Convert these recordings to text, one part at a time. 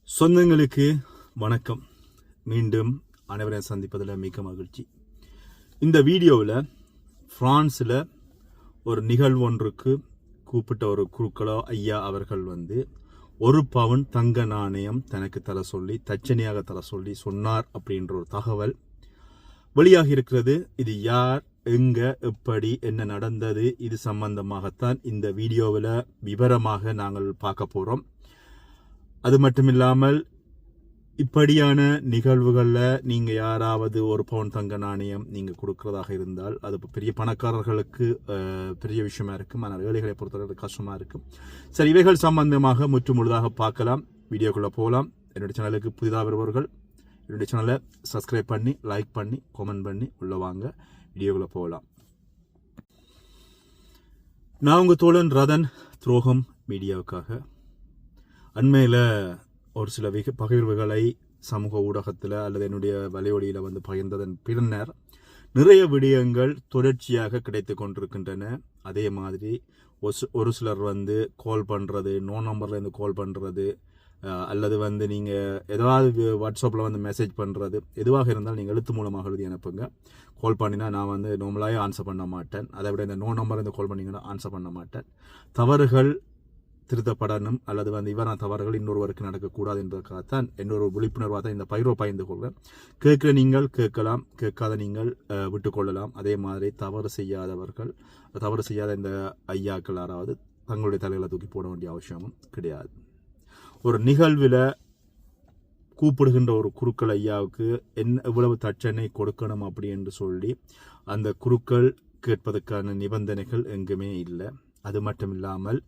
சொந்தங்களுக்கு வணக்கம். மீண்டும் அனைவரையும் சந்திப்பதில் மிக மகிழ்ச்சி. இந்த வீடியோவில் பிரான்ஸில் ஒரு நிகழ்வு ஒன்றுக்கு கூப்பிட்ட ஒரு குருக்களோ ஐயா அவர்கள் ஒரு பவுன் தங்க நாணயம் தனக்கு தர சொல்லி தட்சணையாக தர சொல்லி சொன்னார் அப்படின்ற ஒரு தகவல் வெளியாகி இருக்கிறது. இது யார், எங்க, எப்படி, என்ன நடந்தது, இது சம்பந்தமாகத்தான் இந்த வீடியோவில் விவரமாக நாங்கள் பார்க்க போகிறோம். அது மட்டும் இல்லாமல் இப்படியான நிகழ்வுகளில் நீங்கள் யாராவது ஒரு பவுன் தங்க நாணயம் நீங்கள் கொடுக்கறதாக இருந்தால் அது பெரிய பணக்காரர்களுக்கு பெரிய விஷயமா இருக்கும். ஆனால் ஏழைகளை பொறுத்தவரை கஷ்டமாக இருக்கும். சரி, இவைகள் சம்பந்தமாக முழுதாக பார்க்கலாம். வீடியோக்குள்ளே போகலாம். என்னுடைய சேனலுக்கு புதிதாக வருபவர்கள் என்னுடைய சேனலை சப்ஸ்கிரைப் பண்ணி, லைக் பண்ணி, கமெண்ட் பண்ணி உள்ள வாங்க. வீடியோக்குள்ளே போகலாம். நான் உங்கள் தோழன் ரதன், துரோகம் மீடியாவுக்காக. அண்மையில் ஒரு சில பகிர்வுகளை சமூக ஊடகத்தில் அல்லது என்னுடைய வலையொலியில் பகிர்ந்ததன் பின்னர் நிறைய விடயங்கள் தொடர்ச்சியாக கிடைத்து கொண்டிருக்கின்றன. அதே மாதிரி ஒரு சிலர் கால் பண்ணுறது, நோ நம்பர்லேருந்து கால் பண்ணுறது, அல்லது நீங்கள் ஏதாவது வாட்ஸ்அப்பில் மெசேஜ் பண்ணுறது, எதுவாக இருந்தாலும் நீங்கள் எழுத்து மூலமாக எழுதி அனுப்புங்க. கால் பண்ணினா நான் நார்மலாகவே ஆன்சர் பண்ண மாட்டேன். அதை விட இந்த நோ நம்பர்லேருந்து கால் பண்ணிங்கன்னா ஆன்சர் பண்ண மாட்டேன். தவறுகள் திருத்தப்படணும் அல்லது இவரான தவறுகள் இன்னொருவருக்கு நடக்கக்கூடாது என்பதற்காகத்தான் இன்னொரு விழிப்புணர்வாக தான் இந்த பகிர்ந்து கொள்கிறேன். கேட்கிற நீங்கள் கேட்கலாம், கேட்காத நீங்கள் விட்டுக்கொள்ளலாம். அதே மாதிரி தவறு செய்யாத இந்த ஐயாக்கள் யாராவது தங்களுடைய தலைகளை தூக்கி போட வேண்டிய அவசியமும் கிடையாது. ஒரு நிகழ்வில் கூப்பிடுகின்ற ஒரு குருக்கள் ஐயாவுக்கு எவ்வளவு தட்சணை கொடுக்கணும் அப்படி என்று சொல்லி அந்த குருக்கள் கேட்பதற்கான நிபந்தனைகள் எங்குமே இல்லை. அது மட்டும் இல்லாமல்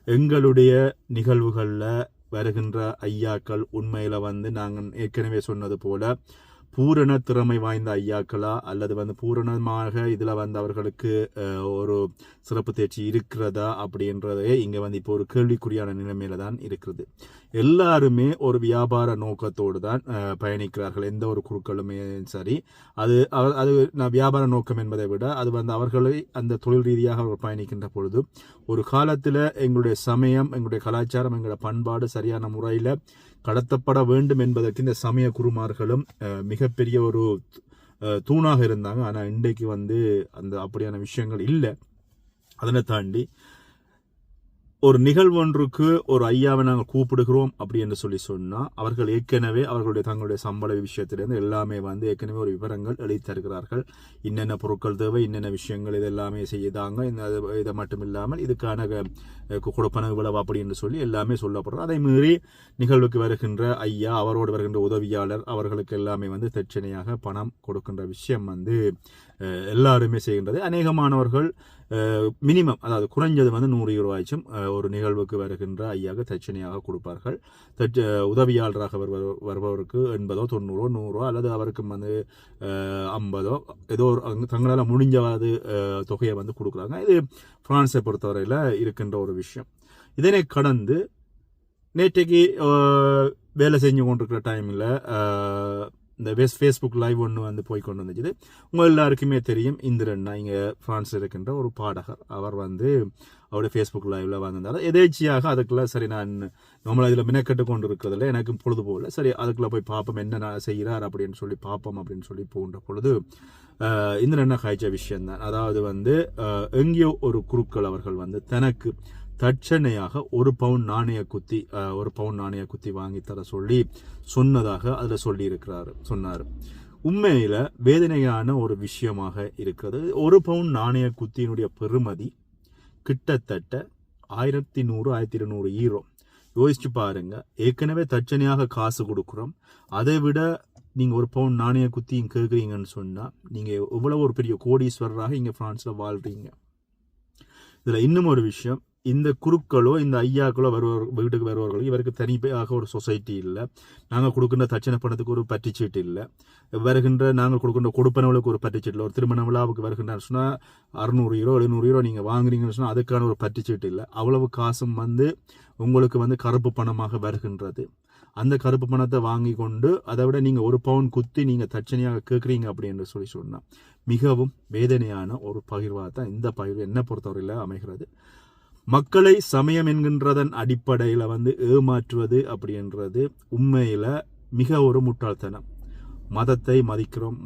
எங்களுடைய நிகழ்வுகளில் வருகின்ற ஐயாக்கள் உண்மையில் நாங்கள் ஏற்கனவே சொன்னது போல பூரண திறமை வாய்ந்த ஐயாக்களா அல்லது பூரணமாக இதில் அவர்களுக்கு ஒரு சிறப்பு தேர்ச்சி இருக்கிறதா அப்படின்றதே இங்கே இப்போ ஒரு கேள்விக்குறியான நிலைமையில தான் இருக்கிறது. எல்லாருமே ஒரு வியாபார நோக்கத்தோடு தான் பயணிக்கிறார்கள். எந்த ஒரு குருக்களுமே சரி, அது வியாபார நோக்கம் என்பதை விட அது அவர்களை அந்த தொழில் ரீதியாக அவர்கள் பயணிக்கின்ற பொழுது ஒரு காலத்தில் எங்களுடைய சமயம், எங்களுடைய கலாச்சாரம், எங்களுடைய பண்பாடு சரியான முறையில் கடத்தப்பட வேண்டும் என்பதற்கு இந்த சமய குருமார்களும் மிகப்பெரிய ஒரு தூணாக இருந்தாங்க. ஆனால் இன்றைக்கு அந்த அப்படியான விஷயங்கள் இல்லை. அதனை தாண்டி ஒரு நிகழ்வொன்றுக்கு ஒரு ஐயாவை நாங்கள் கூப்பிடுகிறோம் அப்படி என்று சொல்லி சொன்னால் அவர்கள் ஏற்கனவே தங்களுடைய சம்பள விஷயத்திலிருந்து எல்லாமே ஏற்கனவே ஒரு விவரங்கள் எழுதி தருகிறார்கள். என்னென்ன பொருட்கள் தேவை, என்னென்ன விஷயங்கள், இதெல்லாமே செய்தாங்க. இதை மட்டும் இல்லாமல் இதுக்கான கொடுப்பன இவ்வளவு அப்படி என்று சொல்லி எல்லாமே சொல்லப்படுறது. அதை மீறி நிகழ்வுக்கு வருகின்ற ஐயா, அவரோடு வருகின்ற உதவியாளர், அவர்களுக்கு எல்லாமே தட்சணையாக பணம் கொடுக்கின்ற விஷயம் எல்லாருமே செய்கின்றது. அநேகமானவர்கள் மினிமம், அதாவது குறைஞ்சது 100 ரூபாய்ச்சும் ஒரு நிகழ்வுக்கு வருகின்ற ஐயாக தட்சணையாக கொடுப்பார்கள். உதவியாளராக வருபவருக்கு 80, 90, 100 அல்லது அவருக்கு 50 ஏதோ தங்களால் முடிஞ்சவாது தொகையை கொடுக்குறாங்க. இது பிரான்ஸை பொறுத்தவரையில் இருக்கின்ற ஒரு விஷயம். இதனை கடந்து நேற்றைக்கு வேலை செஞ்சு கொண்டிருக்கிற டைமில் இந்த ஃபேஸ்புக் லைவ் ஒன்று போய் கொண்டு வந்துச்சு. உங்கள் எல்லாருக்குமே தெரியும், இந்திரன்னா இங்கே பிரான்ஸில் இருக்கின்ற ஒரு பாடகர். அவர் அவருடைய ஃபேஸ்புக் லைவ்ல வந்திருந்தார். எதேச்சியாக அதுக்குள்ள சரி, நான் நம்மளை இதில் மினக்கட்டு கொண்டு இருக்கிறதில்ல, எனக்கு பொழுது போகல, சரி அதுக்குள்ள போய் பார்ப்போம் என்ன செய்கிறார் அப்படின்னு சொல்லி பார்ப்போம் அப்படின்னு சொல்லி போகின்ற பொழுது இந்திரன்னா காய்ச்ச விஷயம்தான். அதாவது எங்கேயோ ஒரு குருக்கள் அவர்கள் தனக்கு தட்சணையாக ஒரு பவுன் நாணய குத்தி வாங்கி தர சொல்லி சொன்னதாக அதில் சொல்லி சொன்னார். உண்மையில வேதனையான ஒரு விஷயமாக இருக்கிறது. ஒரு பவுன் நாணய குத்தியினுடைய பெறுமதி கிட்டத்தட்ட 1100, 1200 ஈரோ. யோசிச்சு பாருங்க. ஏற்கனவே தட்சணையாக காசு கொடுக்குறோம், அதை விட நீங்க ஒரு பவுன் நாணய குத்தியும் கேட்குறீங்கன்னு சொன்னா நீங்க எவ்வளவு ஒரு பெரிய கோடீஸ்வரராக இங்க பிரான்ஸ்ல வாழ்றீங்க. இதுல இன்னும் ஒரு விஷயம், இந்த குருக்களோ இந்த ஐயாக்களோ வீட்டுக்கு வருவார்களோ இவருக்கு தனியாக ஒரு சொசைட்டி இல்லை. நாங்கள் கொடுக்கின்ற தட்சணை பணத்துக்கு ஒரு பற்றிச்சீட்டு இல்லை. நாங்கள் கொடுக்கின்ற கொடுப்பனவுகளுக்கு ஒரு பற்றிச்சீட்டு இல்லை. ஒரு திருமண விழாவுக்கு வருகின்றான்னு சொன்னால் 600 யூரோ 700 யூரோ நீங்கள் வாங்குறீங்கன்னு சொன்னால் அதுக்கான ஒரு பற்றிச்சீட்டு இல்லை. அவ்வளவு காசும் உங்களுக்கு கருப்பு பணமாக வருகின்றது. அந்த கருப்பு பணத்தை வாங்கி கொண்டு அதை விட நீங்கள் ஒரு பவுன் குத்தி நீங்கள் தட்சணையாக கேட்குறீங்க அப்படின்னு சொல்லி சொன்னால் மிகவும் வேதனையான ஒரு பகிர்வாக தான் இந்த பகிர்வு என்னை பொறுத்தவரையில் அமைகிறது. மக்களை சமயம் என்கின்றதன் அடிப்படையில் வந்து ஏமாற்றுவது அப்படின்றது உண்மையில் மிக ஒரு முட்டாள்தனம். மதத்தை மதிக்கிறோம்,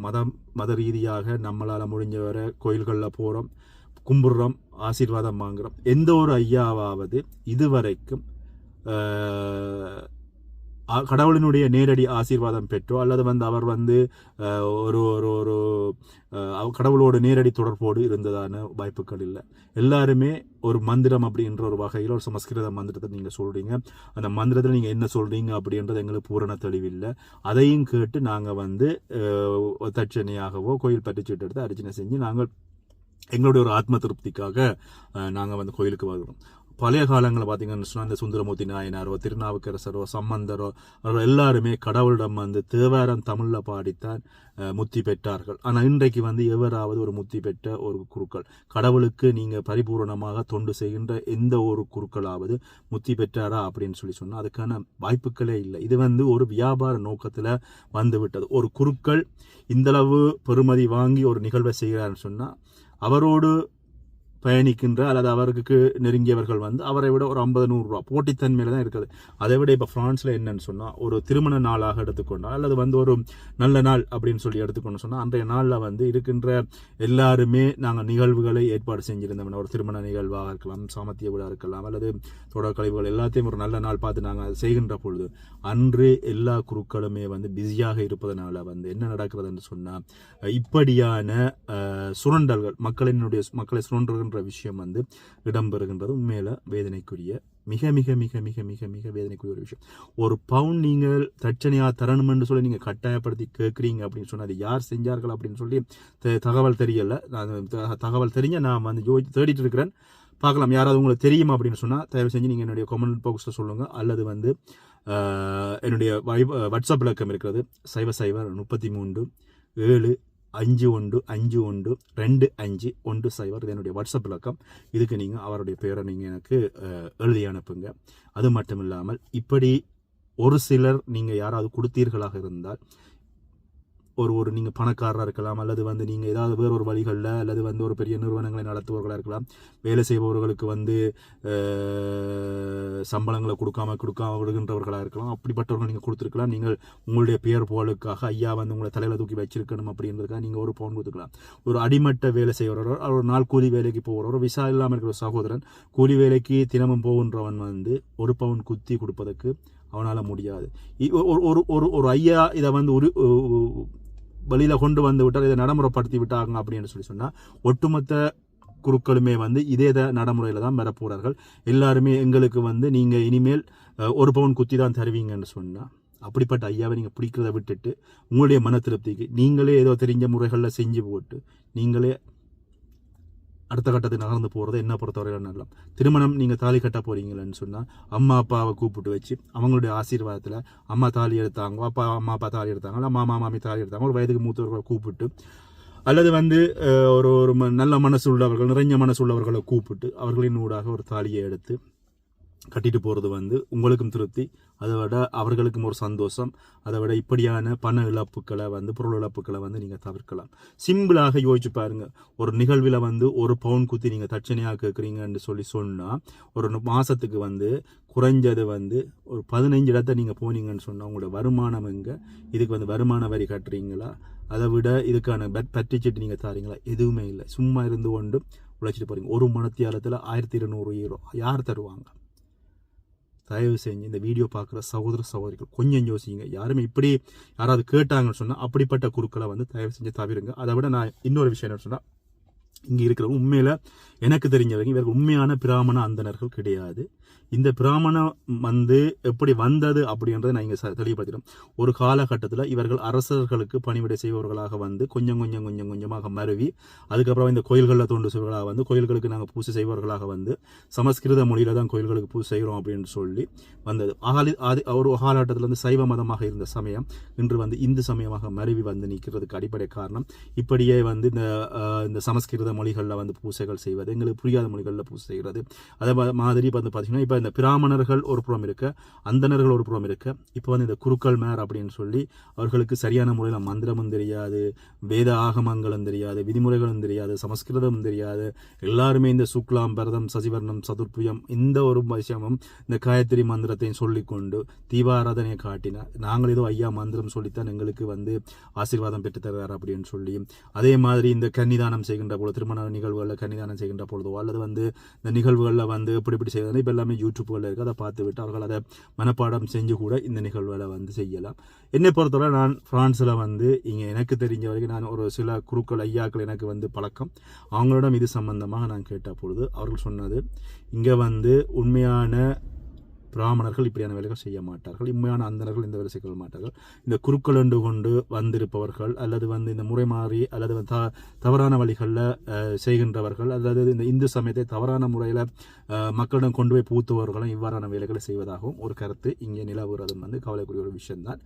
மத ரீதியாக நம்மளால் முடிஞ்ச வர கோயில்களில் போகிறோம், கும்பிடுறோம், ஆசீர்வாதம் வாங்குகிறோம். எந்த ஒரு ஐயாவாவது இதுவரைக்கும் கடவுளினுடைய நேரடி ஆசீர்வாதம் பெற்றோ அல்லது வந்து அவர் வந்து ஒரு ஒரு ஒரு கடவுளோட நேரடி தொடர்போடு இருந்ததான வாய்ப்புகள் இல்லை. எல்லாருமே ஒரு மந்திரம் அப்படின்ற ஒரு வகையில் ஒரு சமஸ்கிருத மந்திரத்தை நீங்கள் சொல்கிறீங்க. அந்த மந்திரத்தில் நீங்கள் என்ன சொல்கிறீங்க அப்படின்றது எங்களுக்கு பூரண தெளிவில்லை. அதையும் கேட்டு நாங்கள் வந்து தட்சணையாகவோ கோயில் பற்றிச்சீட்டு எடுத்து அர்ச்சனை செஞ்சு நாங்கள் எங்களுடைய ஒரு ஆத்ம திருப்திக்காக நாங்கள் வந்து கோயிலுக்கு வருகிறோம். பழைய காலங்களில் பார்த்தீங்கன்னு சொன்னால் இந்த சுந்தரமூர்த்தி நாயனாரோ திருநாவுக்கரசரோ சம்பந்தரோ அவர்கள் எல்லாருமே கடவுளிடம் வந்து தேவாரம் தமிழில் பாடித்தான் முத்தி பெற்றார்கள். ஆனால் இன்றைக்கு வந்து எவராவது ஒரு முத்தி பெற்ற ஒரு குருக்கள், கடவுளுக்கு நீங்கள் பரிபூர்ணமாக தொண்டு செய்கின்ற எந்த ஒரு குருக்களாவது முத்தி பெற்றாரா அப்படின்னு சொன்னால் அதுக்கான வாய்ப்புகளே இல்லை. இது வந்து ஒரு வியாபார நோக்கத்தில் வந்து விட்டது. ஒரு குருக்கள் இந்தளவு பெறுமதி வாங்கி ஒரு நிகழ்வை செய்கிறாருன்னு சொன்னால் அவரோடு பயணிக்கின்ற அல்லது அவருக்கு நெருங்கியவர்கள் வந்து அவரை விட ஒரு 50-100 ரூபா போட்டித்தன்மையில தான் இருக்குது. அதை விட இப்போ ஃப்ரான்ஸில் என்னன்னு சொன்னால் ஒரு திருமண நாளாக எடுத்துக்கொண்டால் அல்லது வந்து ஒரு நல்ல நாள் அப்படின்னு சொல்லி எடுத்துக்கொண்டு சொன்னால் அன்றைய நாளில் வந்து இருக்கின்ற எல்லாருமே நாங்கள் நிகழ்வுகளை ஏற்பாடு செஞ்சிருந்தோம். ஒரு திருமண நிகழ்வாக இருக்கலாம், சாமத்திய விழா இருக்கலாம், அல்லது தொடர் கழிவுகள் எல்லாத்தையும் ஒரு நல்ல நாள் பார்த்து நாங்கள் செய்கின்ற பொழுது அன்று எல்லா குருக்களுமே வந்து பிஸியாக இருப்பதனால வந்து என்ன நடக்கிறதுன்னு சொன்னால் இப்படியான சுரண்டல்கள் மக்களை சுரண்டுகின்ற விஷயம் வந்து இடம்பெறுகின்றது. உண்மையில வேதனைக்குரிய மிக மிக மிக மிக மிக மிக வேதனைக்குரிய ஒரு விஷயம். ஒரு பவுன் நீங்கள் தட்சணையா தரணும் என்று சொல்லி நீங்க கட்டாயப்படுத்தி கேட்குறீங்க அப்படின்னு சொன்னா அது யார் செஞ்சார்கள் அப்படின்னு சொல்லி தகவல் தெரியல. தகவல் தெரிஞ்ச நான் வந்து தேடிட்டு இருக்கிறேன், பார்க்கலாம். யாராவது உங்களுக்கு தெரியுமா அப்படின்னு சொன்னா தயவு செஞ்சு நீங்க என்னுடைய கமெண்ட் பாக்ஸ்ல சொல்லுங்க, அல்லது வந்து என்னுடைய வாட்ஸ்அப் இலக்கம் இருக்கிறது 0033 751512510. இது என்னுடைய வாட்ஸ்அப் இலக்கம். இதுக்கு நீங்கள் அவருடைய பேரை நீங்கள் எனக்கு எழுதி அனுப்புங்க. அது மட்டும் இல்லாமல் இப்படி ஒரு சிலர் நீங்கள் யாராவது கொடுத்தீர்களாக இருந்தால் ஒரு நீங்கள் பணக்காரராக இருக்கலாம், அல்லது வந்து நீங்கள் ஏதாவது வேறொரு வழிகளில் அல்லது வந்து ஒரு பெரிய நிறுவனங்களை நடத்துபவர்களாக இருக்கலாம், வேலை செய்பவர்களுக்கு வந்து சம்பளங்களை கொடுக்காம விடுகின்றவர்களாக இருக்கலாம். அப்படிப்பட்டவர்கள் நீங்கள் கொடுத்துருக்கலாம். நீங்கள் உங்களுடைய பெயர் புகழுக்காக ஐயா வந்து உங்களை தலையில் தூக்கி வச்சிருக்கணும் அப்படின்றதுக்காக நீங்கள் ஒரு பவுன் கொடுத்துக்கலாம். ஒரு அடிமட்ட வேலை செய்கிறவர், ஒரு நாள் கூலி வேலைக்கு போகிறவர், விசா இல்லாமல் இருக்கிற சகோதரன் கூலி வேலைக்கு தினமும் போகின்றவன் வந்து ஒரு பவுன் குத்தி கொடுப்பதற்கு அவனால் முடியாது. ஒரு ஐயா இதை வந்து ஒரு வெளியில் கொண்டு வந்து விட்டார், இதை நடைமுறைப்படுத்தி விட்டாங்க அப்படின்னு சொன்னால் ஒட்டுமொத்த குருக்களுமே வந்து இதே நடைமுறையில் தான் வரப்போகிறார்கள். எல்லாருமே எங்களுக்கு வந்து நீங்கள் இனிமேல் ஒரு பவுன் குத்தி தான் தருவீங்கன்னு சொன்னால் அப்படிப்பட்ட ஐயாவை நீங்கள் பிடிக்கிறத விட்டுட்டு உங்களுடைய மன திருப்திக்கு நீங்களே ஏதோ தெரிஞ்ச முறைகளில் செஞ்சு போட்டு நீங்களே அடுத்த கட்டத்துக்கு நகர்ந்து போகிறது என்ன பொறுத்தவரையில் நல்லா. திருமணம் நீங்கள் தாலி கட்ட போறீங்களன்னு சொன்னால் அம்மா அப்பாவை கூப்பிட்டு வச்சு அவங்களுடைய ஆசீர்வாதத்தில் அம்மா தாலி எடுத்தாங்க, அம்மா அப்பா தாலி எடுத்தாங்க, மாமா மாமி தாலி எடுத்தாங்க, ஒரு வயதுக்கு மூத்தவர்களை கூப்பிட்டு அல்லது வந்து ஒரு நல்ல மனசு உள்ளவர்கள், நிறைஞ்ச மனசு உள்ளவர்களை கூப்பிட்டு அவர்களின் ஊடாக ஒரு தாலியை எடுத்து கட்டிட்டு போகிறது வந்து உங்களுக்கும் திருப்தி, அதை விட அவர்களுக்கும் ஒரு சந்தோஷம். அதை விட இப்படியான பண இழப்புகளை வந்து பொருள் இழப்புகளை வந்து நீங்கள் தவிர்க்கலாம். சிம்பிளாக யோசிச்சு பாருங்கள். ஒரு நிகழ்வில் வந்து ஒரு பவுன் குத்தி நீங்கள் தட்சணையாக கேட்குறீங்கன்னு சொன்னால் ஒரு மாதத்துக்கு வந்து குறைஞ்சது வந்து ஒரு 15 இடத்தை நீங்கள் போனீங்கன்னு சொன்னால் உங்களோட வருமானம் எங்கே? இதுக்கு வந்து வருமான வரி கட்டுறீங்களா? அதை விட இதுக்கான பற்றிச்சிட்டு நீங்கள் தாரீங்களா? எதுவுமே இல்லை. சும்மா இருந்து கொண்டு உழைச்சிட்டு போகிறீங்க. ஒரு மணித்தியாலத்தில் 1200 யூரோ யார் தருவாங்க? தயவு செஞ்சு இந்த வீடியோ பார்க்குற சகோதரிகள் கொஞ்சம் யோசிங்க. யாருமே இப்படி யாராவது கேட்டாங்கன்னு சொன்னால் அப்படிப்பட்ட குருக்களை வந்து தயவு செஞ்சு தவிருங்க. அதை விட நான் இன்னொரு விஷயம் என்ன சொன்னால், இங்கே இருக்கிற உண்மையில் எனக்கு தெரிஞ்சவங்க இவர்கள் உண்மையான பிராமண அந்தணர்கள் கிடையாது. இந்த பிராமணம் வந்து எப்படி வந்தது அப்படின்றத நான் இங்கே தெளிவுபடுத்திடும். ஒரு காலகட்டத்தில் இவர்கள் அரசர்களுக்கு பணிவிடை செய்பவர்களாக வந்து கொஞ்சமாக மருவி அதுக்கப்புறம் இந்த கோயில்களில் தோன்று செய்வர்களாக வந்து கோயில்களுக்கு நாங்கள் பூஜை செய்பவர்களாக வந்து சமஸ்கிருத மொழியில் தான் கோயில்களுக்கு பூஜை செய்கிறோம் அப்படின்னு சொல்லி வந்தது. ஒரு காலகட்டத்தில் வந்து சைவ மதமாக இருந்த சமயம் இன்று வந்து இந்து சமயமாக மருவி வந்து நிற்கிறதுக்கு அடிப்படை காரணம் இப்படியே வந்து இந்த சமஸ்கிருத மொழிகளில் வந்து பூசைகள் செய்வது, எங்களுக்கு புரியாத மொழிகளில் பூசை செய்கிறது. அதே மாதிரி வந்து பார்த்தீங்கன்னா இப்போ இந்த பிராமணர்கள் ஒரு புறம் இருக்க, அந்தணர்கள் ஒரு புறம் இருக்க, இப்போ வந்து இந்த குருக்கள் மேர் அப்படின்னு சொல்லி அவர்களுக்கு சரியான முறையில் மந்திரமும் தெரியாது, வேத ஆகமங்களும் தெரியாது, விதிமுறைகளும் தெரியாது, சமஸ்கிருதமும் தெரியாது. எல்லாருமே இந்த சுக்லாம் பரதம் சசிவர்ணம் சதுர்புயம் இந்த ஒரு விஷயமும் இந்த காயத்ரி மந்திரத்தையும் சொல்லிக்கொண்டு தீபாராதனையை காட்டினா நாங்கள் ஏதோ ஐயா மந்திரம் சொல்லித்தான் எங்களுக்கு வந்து ஆசீர்வாதம் பெற்று தருவார் அப்படின்னு சொல்லி, அதே மாதிரி இந்த கன்னிதானம் செய்கின்ற பொழுது, திருமண நிகழ்வுகளில் கன்னிதானம் செய்கின்ற பொழுதோ அல்லது வந்து இந்த நிகழ்வுகளில் வந்து இப்படி செய்யறது இப்போ எல்லாமே யூடியூப்களில் இருக்குது. அதை பார்த்து விட்டு அவர்கள் அதை மனப்பாடம் செஞ்சு கூட இந்த நிகழ்வுகளை வந்து செய்யலாம். என்னை பொறுத்தவரை நான் பிரான்ஸில் வந்து இங்கே எனக்கு தெரிஞ்ச வரைக்கும் நான் ஒரு சில குருக்கள் ஐயாக்கள் எனக்கு வந்து பழக்கம், அவங்களிடம் இது சம்பந்தமாக நான் கேட்ட பொழுது அவர்கள் சொன்னது, இங்கே வந்து உண்மையான பிராமணர்கள் இப்படியான வேலைகள் செய்ய மாட்டார்கள், உண்மையான அந்தணர்கள் இந்த வேலை செய்ய மாட்டார்கள். இந்த குருக்கள் என்று கொண்டு வந்திருப்பவர்கள் அல்லது வந்து இந்த முறை மாறி அல்லது தவறான வழிகளில் செய்கின்றவர்கள் அல்லது இந்த இந்து சமயத்தை தவறான முறையில் மக்களிடம் கொண்டு போய் பூத்துவர்களும் இவ்வாறான வேலைகளை செய்வதாகவும் ஒரு கருத்து இங்கே நிலவுறதும் வந்து கவலைக்குரிய ஒரு விஷயம்தான்.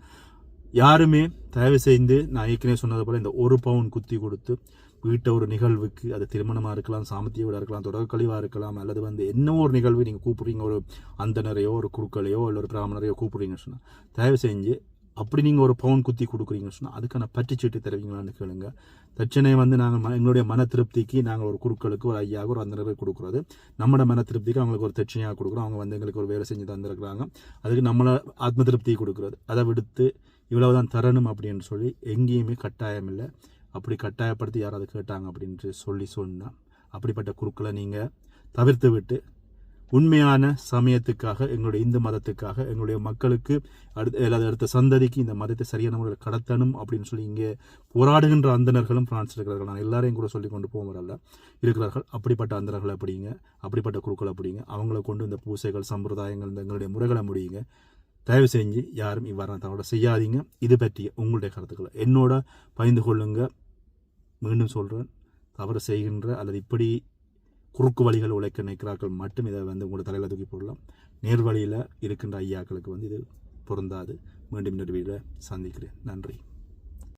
யாருமே தயவு செய்து நான் ஏற்கனவே சொன்னது போல இந்த 1 பவுன் குத்தி கொடுத்து வீட்டை ஒரு நிகழ்வுக்கு, அது திருமணமாக இருக்கலாம், சாமத்திய வீடாக இருக்கலாம், தொடர் கழிவாக இருக்கலாம், அல்லது வந்து என்ன ஒரு நிகழ்வு நீங்கள் கூப்பிட்றீங்க, ஒரு அந்தனரையோ ஒரு குருக்களையோ இல்லை ஒரு பிராமணரையோ கூப்பிட்றீங்கன்னு சொன்னால் தயவு செஞ்சு அப்படி நீங்கள் 1 பவுன் குத்தி கொடுக்குறீங்கன்னு சொன்னால் அதுக்கான பற்றுச்சீட்டு தருவீங்களான்னு கேளுங்க. தட்சணை வந்து நாங்கள் எங்களுடைய மன திருப்திக்கு நாங்கள் ஒரு குருக்களுக்கு ஒரு ஐயாவுக்கு ஒரு அந்தனருக்கு கொடுக்குறது, நம்மளோட மன திருப்திக்கு அவங்களுக்கு ஒரு தட்சணையாக கொடுக்குறோம், அவங்க வந்து எங்களுக்கு ஒரு வேலை செஞ்சு தந்துருக்குறாங்க, அதுக்கு நம்மளை ஆத்ம திருப்தியை கொடுக்குறது. அதை விடுத்து இவ்வளவுதான் தரணும் அப்படின்னு சொல்லி எங்கேயுமே கட்டாயம் இல்லை. அப்படி கட்டாயப்படுத்தி யாராவது கேட்டாங்க அப்படின்ட்டு சொன்னால் அப்படிப்பட்ட குருக்களை நீங்கள் தவிர்த்து விட்டு உண்மையான சமயத்துக்காக, எங்களுடைய இந்து மதத்துக்காக, எங்களுடைய மக்களுக்கு அடுத்த சந்ததிக்கு இந்த மதத்தை சரியான முறையில் கடத்தணும் அப்படின்னு சொல்லி இங்கே போராடுகின்ற அந்தணர்களும் பிரான்ஸ் இருக்கிறார்கள். நான் எல்லாரையும் கூட சொல்லி கொண்டு போகிறல்ல இருக்கிறார்கள். அப்படிப்பட்ட அந்தணர்களை அப்படிங்க, அப்படிப்பட்ட குருக்களை அப்படிங்க, அவங்கள கொண்டு இந்த பூசைகள் சம்பிரதாயங்கள் இந்த எங்களுடைய முறைகளை முடியுங்க. தயவு செஞ்சு யாரும் இவ்வாறான தவறை செய்யாதீங்க. இது பற்றிய உங்களுடைய கருத்துக்களை என்னோட பகிர்ந்து கொள்ளுங்க. மீண்டும் சொல்கிறேன், தவறு செய்கின்ற அல்லது இப்படி குறுக்கு வழிகள் உழைக்க நினைக்கிறார்கள் மட்டும் இதை வந்து உங்களோட தலையில் தூக்கி போடலாம். நேர்வழியில் இருக்கின்ற ஐயாக்களுக்கு வந்து இது பொருந்தாது. மீண்டும் இந்த வீடியோவில் சந்திக்கிறேன். நன்றி.